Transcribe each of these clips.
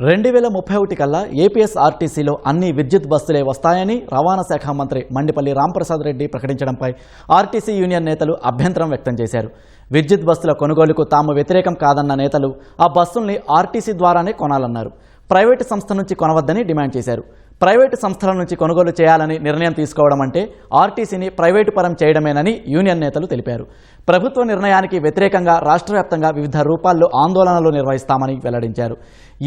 2031 కల్లా ఏపీఎస్ఆర్టీసీలో అన్ని విద్యుత్ బస్సులే వస్తాయని రవాణా శాఖ మంత్రి మండిపల్లి రాంప్రసాద్ రెడ్డి ప్రకటించడంపై ఆర్టీసీ యూనియన్ నేతలు అభ్యంతరం వ్యక్తం చేశారు. విద్యుత్ బస్సుల కొనుగోలుకు తాము వ్యతిరేకం కాదన్న నేతలు ఆ బస్సుల్ని ఆర్టీసీ ద్వారానే కొనాలన్నారు. ప్రైవేటు సంస్థ నుంచి కొనవద్దని డిమాండ్ చేశారు. ప్రైవేటు సంస్థల నుంచి కొనుగోలు చేయాలని నిర్ణయం తీసుకోవడం అంటే ఆర్టీసీని ప్రైవేటు పరం చేయడమేనని యూనియన్ నేతలు తెలిపారు. ప్రభుత్వ నిర్ణయానికి వ్యతిరేకంగా రాష్ట్ర వ్యాప్తంగా వివిధ రూపాల్లో ఆందోళనలు నిర్వహిస్తామని వెల్లడించారు.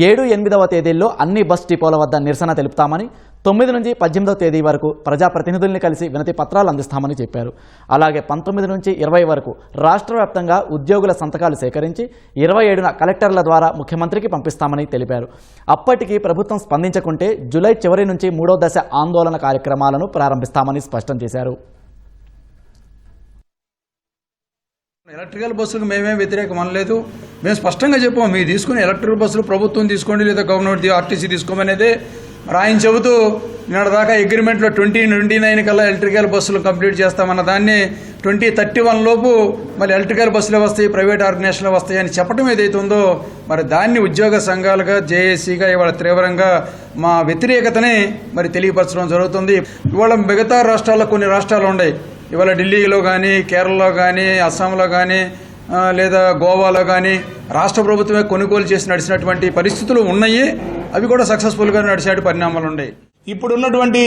7-8వ తేదీల్లో అన్ని బస్ డిపోల వద్ద నిరసన తెలుపుతామని, 9 నుంచి 18వ తేదీ వరకు ప్రజాప్రతినిధుల్ని కలిసి వినతి పత్రాలు అందిస్తామని చెప్పారు. అలాగే 19 నుంచి 20 వరకు రాష్ట్ర వ్యాప్తంగా ఉద్యోగుల సంతకాలు సేకరించి 27న కలెక్టర్ల ద్వారా ముఖ్యమంత్రికి పంపిస్తామని తెలిపారు. అప్పటికి ప్రభుత్వం స్పందించకుంటే జూలై చివరి నుంచి 3వ దశ ఆందోళన కార్యక్రమాలను ప్రారంభిస్తామని స్పష్టం చేశారు. ఎలక్ట్రికల్ బస్సులకు మేమే వ్యతిరేకం అనలేదు. మేము స్పష్టంగా చెప్పాము, మీరు తీసుకునే ఎలక్ట్రికల్ బస్సులు ప్రభుత్వం తీసుకోండి లేదా గవర్నమెంట్ ఆర్టీసీ తీసుకోమనేదే. మరి ఆయన చెబుతూ నిన్నటిదాకా అగ్రిమెంట్లో 2029 కల్లా ఎలక్ట్రికల్ బస్సులు కంప్లీట్ చేస్తామన్న దాన్ని 2031 లోపు మళ్ళీ ఎలక్ట్రికల్ బస్సులే వస్తాయి, ప్రైవేట్ ఆర్గనైజేషన్లు వస్తాయి అని చెప్పడం ఏదైతే ఉందో, మరి దాన్ని ఉద్యోగ సంఘాలుగా జేఏసీగా ఇవాళ తీవ్రంగా మా వ్యతిరేకతని మరి తెలియపరచడం జరుగుతుంది. ఇవాళ మిగతా రాష్ట్రాల్లో కొన్ని రాష్ట్రాలు ఉన్నాయి, ఇవాళ ఢిల్లీలో కానీ, కేరళలో కానీ, అస్సాంలో కానీ, లేదా గోవాలో కానీ రాష్ట్ర ప్రభుత్వమే కొనుగోలు చేసి నడిచినటువంటి పరిస్థితులు ఉన్నాయి. అవి కూడా సక్సెస్ఫుల్గా నడిచే పరిణామాలు ఉన్నాయి. ఇప్పుడున్నటువంటి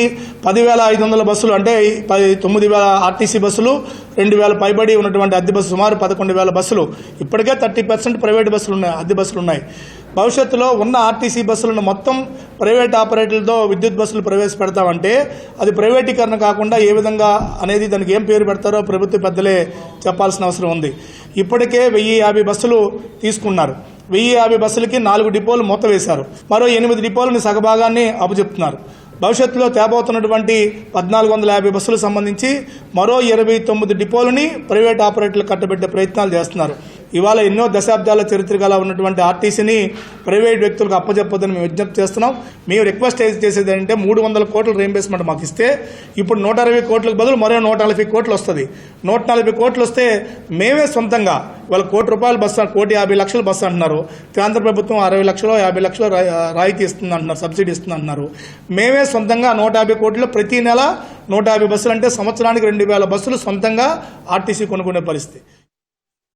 10,500 బస్సులు అంటే 9,000 ఆర్టీసీ బస్సులు, 2,000 పైబడి ఉన్నటువంటి అద్దె బస్సు సుమారు 11,000 బస్సులు, ఇప్పటికే 30% ప్రైవేట్ బస్సులు ఉన్నాయి, అద్దె బస్సులు ఉన్నాయి. భవిష్యత్తులో ఉన్న ఆర్టీసీ బస్సులను మొత్తం ప్రైవేట్ ఆపరేటర్లతో విద్యుత్ బస్సులు ప్రవేశపెడతామంటే అది ప్రైవేటీకరణ కాకుండా ఏ విధంగా అనేది దానికి ఏం పేరు పెడతారో ప్రభుత్వ పెద్దలే చెప్పాల్సిన అవసరం ఉంది. ఇప్పటికే 1,050 బస్సులు తీసుకున్నారు. 1,050 బస్సులకి 4 డిపోలు మూత వేశారు. మరో 8 డిపోలని సగభాగాన్ని అప్పచెప్తున్నారు. భవిష్యత్తులో తేబోతున్నటువంటి 1,450 బస్సులకు సంబంధించి మరో 29 డిపోలని ప్రైవేట్ ఆపరేటర్లు కట్టబెట్టే ప్రయత్నాలు చేస్తున్నారు. ఇవాళ ఎన్నో దశాబ్దాల చరిత్ర గల ఉన్నటువంటి ఆర్టీసీని ప్రైవేట్ వ్యక్తులకు అప్పచెప్పొద్దని మేము విజ్ఞప్తి చేస్తున్నాం. మేము రిక్వెస్ట్ చేసేది ఏంటంటే 300 కోట్ల రీయింబర్స్మెంట్ మాకు ఇస్తే ఇప్పుడు 160 కోట్లకు బదులు మరో 140 కోట్లు వస్తుంది. 140 కోట్లు వస్తే మేమే సొంతంగా వాళ్ళ ₹1,00,00,000 బస్సు, 1,50,00,000 బస్సు అంటున్నారు. కేంద్ర ప్రభుత్వం 60 లక్షలు 50 లక్షలు రాయితీ ఇస్తుంది అంటున్నారు, సబ్సిడీ ఇస్తుంది అంటున్నారు. మేమే సొంతంగా 150 కోట్లు ప్రతి నెల 150 బస్సులు అంటే సంవత్సరానికి 2,000 బస్సులు సొంతంగా ఆర్టీసీ కొనుక్కునే పరిస్థితి.